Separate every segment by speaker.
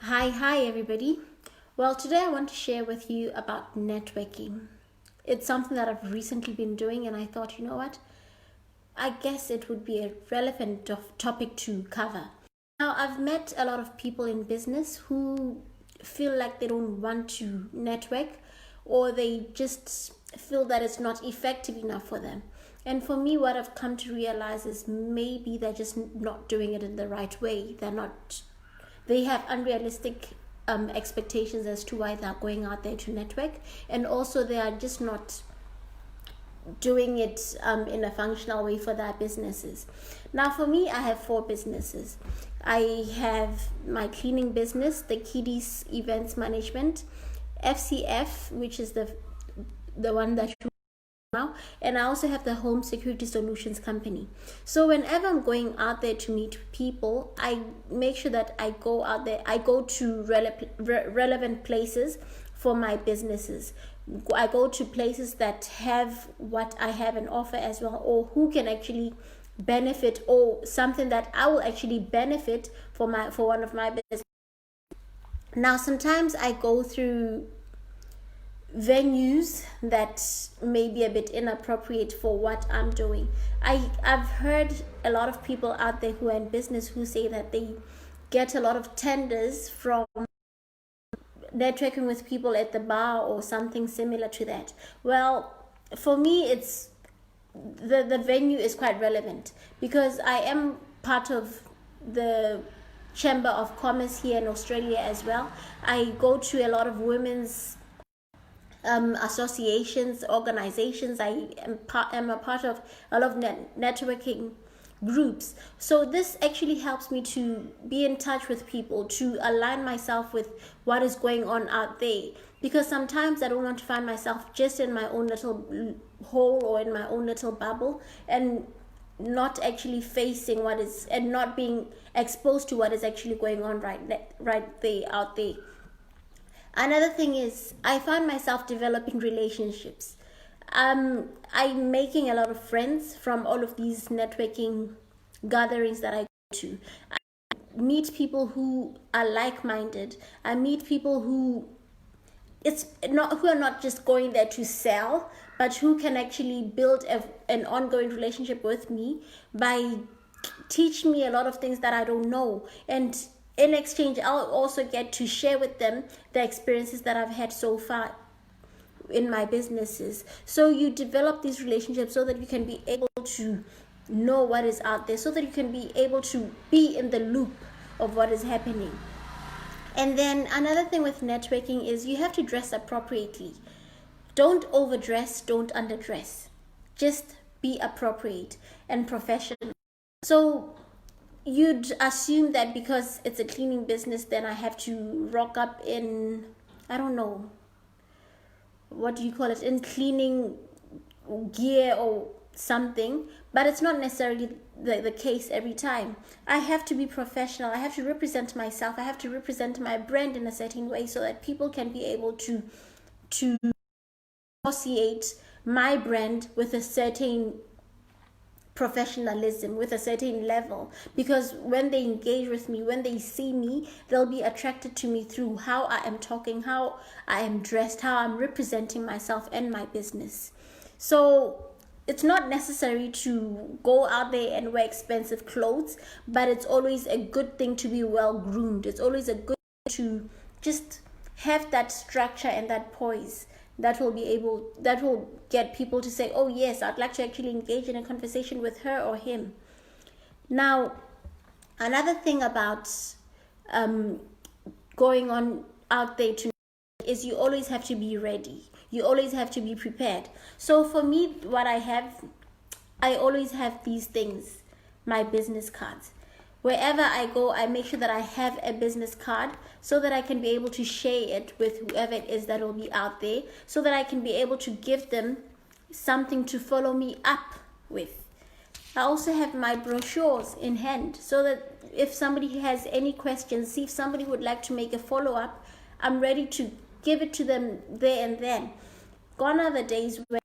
Speaker 1: Hi everybody. Well, today I want to share with you about networking. It's something that I've recently been doing, and I thought, you know what? I guess it would be a relevant topic to cover. Now, I've met a lot of people in business who feel like they don't want to network, or they just feel that it's not effective enough for them. And for me, what I've come to realize is maybe they're just not doing it in the right way. They have unrealistic expectations as to why they're going out there to network, and also they are just not doing it in a functional way for their businesses. Now, for me, I have 4 businesses. I have my cleaning business, the Kiddies Events Management, FCF, which is the one that you now, and I also have the Home Security Solutions Company. So whenever I'm going out there to meet people, I make sure that I go out there, I go to relevant places for my businesses. I go to places that have what I have an offer as well, or who can actually benefit, or something that I will actually benefit for one of my business. Now, sometimes I go through venues that may be a bit inappropriate for what I'm doing. I've heard a lot of people out there who are in business who say that they get a lot of tenders from networking with people at the bar or something similar to that. Well, for me, it's the venue is quite relevant because I am part of the Chamber of Commerce here in Australia as well. I go to a lot of women's associations, organizations. I am a part of a lot of networking groups. So this actually helps me to be in touch with people, to align myself with what is going on out there. Because sometimes I don't want to find myself just in my own little hole or in my own little bubble, and not actually facing what is, and not being exposed to what is actually going on right there out there. Another thing is I find myself developing relationships. I'm making a lot of friends from all of these networking gatherings that I go to. I meet people who are like-minded. I meet people who are not just going there to sell, but who can actually build an ongoing relationship with me by teaching me a lot of things that I don't know. And in exchange, I'll also get to share with them the experiences that I've had so far in my businesses. So you develop these relationships so that you can be able to know what is out there, so that you can be able to be in the loop of what is happening. And then another thing with networking is you have to dress appropriately. Don't overdress, don't underdress. Just be appropriate and professional. So you'd assume that because it's a cleaning business, then I have to rock up in, I don't know, what do you call it, in cleaning gear or something, but it's not necessarily the case every time. I have to be professional. I have to represent myself. I have to represent my brand in a certain way so that people can be able to associate my brand with a certain professionalism, with a certain level, because when they engage with me, when they see me, they'll be attracted to me through how I am talking, how I am dressed, how I'm representing myself and my business. So it's not necessary to go out there and wear expensive clothes, but it's always a good thing to be well groomed. It's always a good thing to just have that structure and that poise that will get people to say, oh yes, I'd like to actually engage in a conversation with her or him. Now, another thing about going on out there to is you always have to be ready. You always have to be prepared. So for me, I always have these things, my business cards. Wherever I go, I make sure that I have a business card so that I can be able to share it with whoever it is that will be out there, so that I can be able to give them something to follow me up with. I also have my brochures in hand so that if somebody has any questions, see if somebody would like to make a follow-up, I'm ready to give it to them there and then. Gone are the days where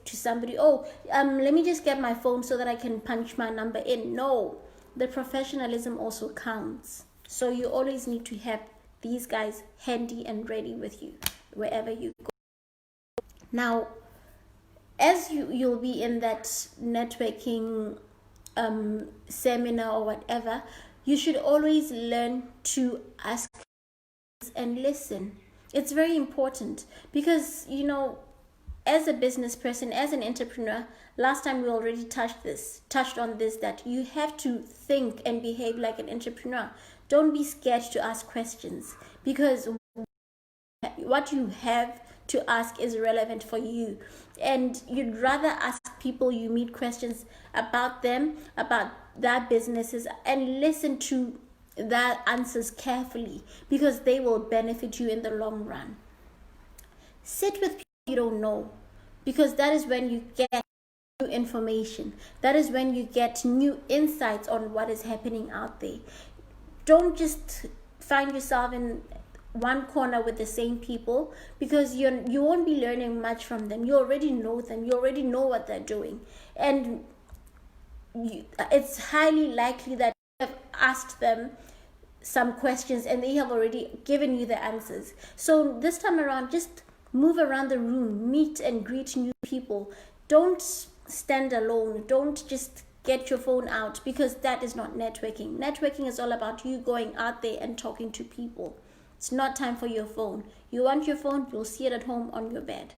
Speaker 1: to somebody, let me just get my phone so that I can punch my number in. No, the professionalism also counts. So you always need to have these guys handy and ready with you wherever you go. Now, as you'll be in that networking seminar or whatever, you should always learn to ask and listen. It's very important because, as a business person, as an entrepreneur, last time we already touched on this, that you have to think and behave like an entrepreneur. Don't be scared to ask questions, because what you have to ask is relevant for you, and you'd rather ask people you meet questions about them, about their businesses, and listen to their answers carefully, because they will benefit you in the long run. Sit with people you don't know, because that is when you get new information. That is when you get new insights on what is happening out there. Don't just find yourself in one corner with the same people, because you won't be learning much from them. You already know them. You already know what they're doing, and it's highly likely that you have asked them some questions and they have already given you the answers. So this time around, just move around the room, meet and greet new people. Don't stand alone. Don't just get your phone out, because that is not networking. Networking is all about you going out there and talking to people. It's not time for your phone. You want your phone, you'll see it at home on your bed.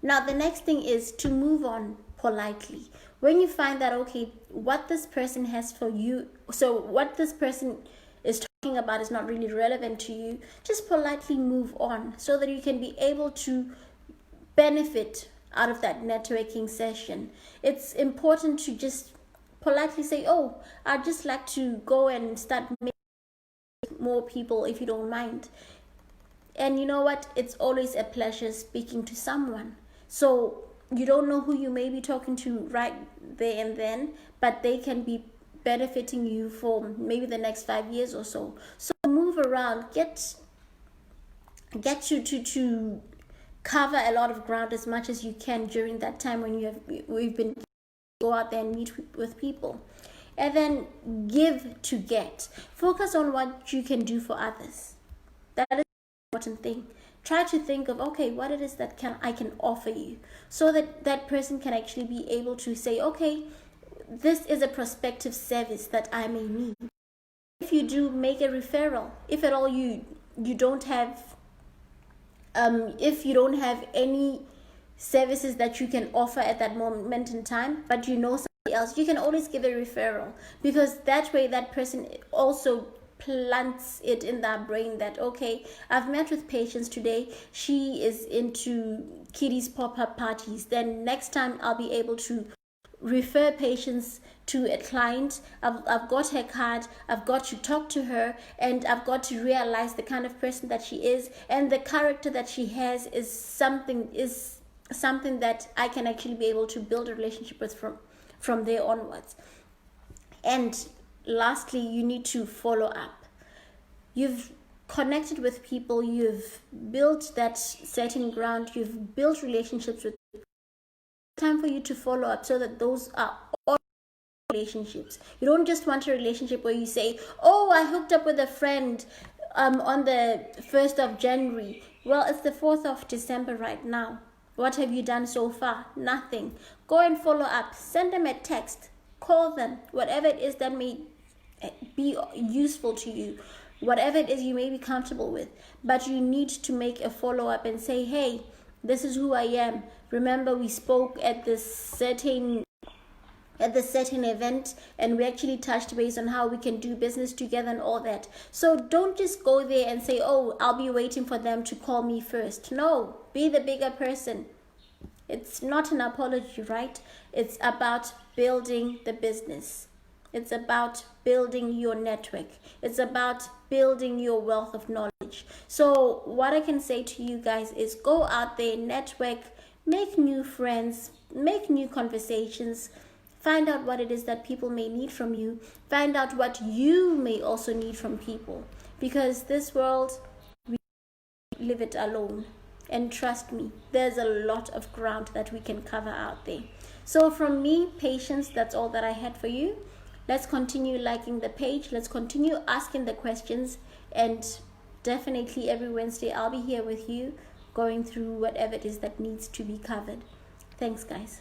Speaker 1: Now, the next thing is to move on politely. When you find that, okay, what this person has for you, so what this person is talking about is not really relevant to you, just politely move on so that you can be able to benefit out of that networking session. It's important to just politely say, oh, I'd just like to go and start making more people, if you don't mind. And you know what? It's always a pleasure speaking to someone. So you don't know who you may be talking to right there and then, but they can be benefiting you for maybe the next 5 years or so. So move around, get you to cover a lot of ground as much as you can during that time when we've been go out there and meet with people. And then give to get. Focus on what you can do for others. That is an important thing. Try to think of, okay, what it is that I can offer you, so that that person can actually be able to say, okay, this is a prospective service that I may need. If you do, make a referral. If at all you don't have, if you don't have any services that you can offer at that moment in time, but you know somebody else, you can always give a referral, because that way that person also plants it in their brain that, okay, I've met with patients today, she is into kiddies pop-up parties, then next time I'll be able to refer patients to a client. I've got her card, I've got to talk to her, and I've got to realize the kind of person that she is, and the character that she has is something that I can actually be able to build a relationship with from there onwards. And lastly, you need to follow up. You've connected with people, you've built that certain ground, you've built relationships with people. It's time for you to follow up, so that those are all relationships. You don't just want a relationship where you say, oh, I hooked up with a friend on the 1st of January. Well, it's the 4th of December right now. What have you done so far? Nothing. Go and follow up. Send them a text. Call them. Whatever it is that may be useful to you. Whatever it is you may be comfortable with. But you need to make a follow-up and say, hey, this is who I am. Remember, we spoke at this certain event, and we actually touched base on how we can do business together and all that. So don't just go there and say, oh, I'll be waiting for them to call me first. No, be the bigger person. It's not an apology, right? It's about building the business. It's about building your network. It's about building your wealth of knowledge. So what I can say to you guys is, go out there, network, make new friends, make new conversations. Find out what it is that people may need from you. Find out what you may also need from people. Because this world, we live it alone. And trust me, there's a lot of ground that we can cover out there. So from me, patience, that's all that I had for you. Let's continue liking the page. Let's continue asking the questions. And definitely every Wednesday, I'll be here with you going through whatever it is that needs to be covered. Thanks, guys.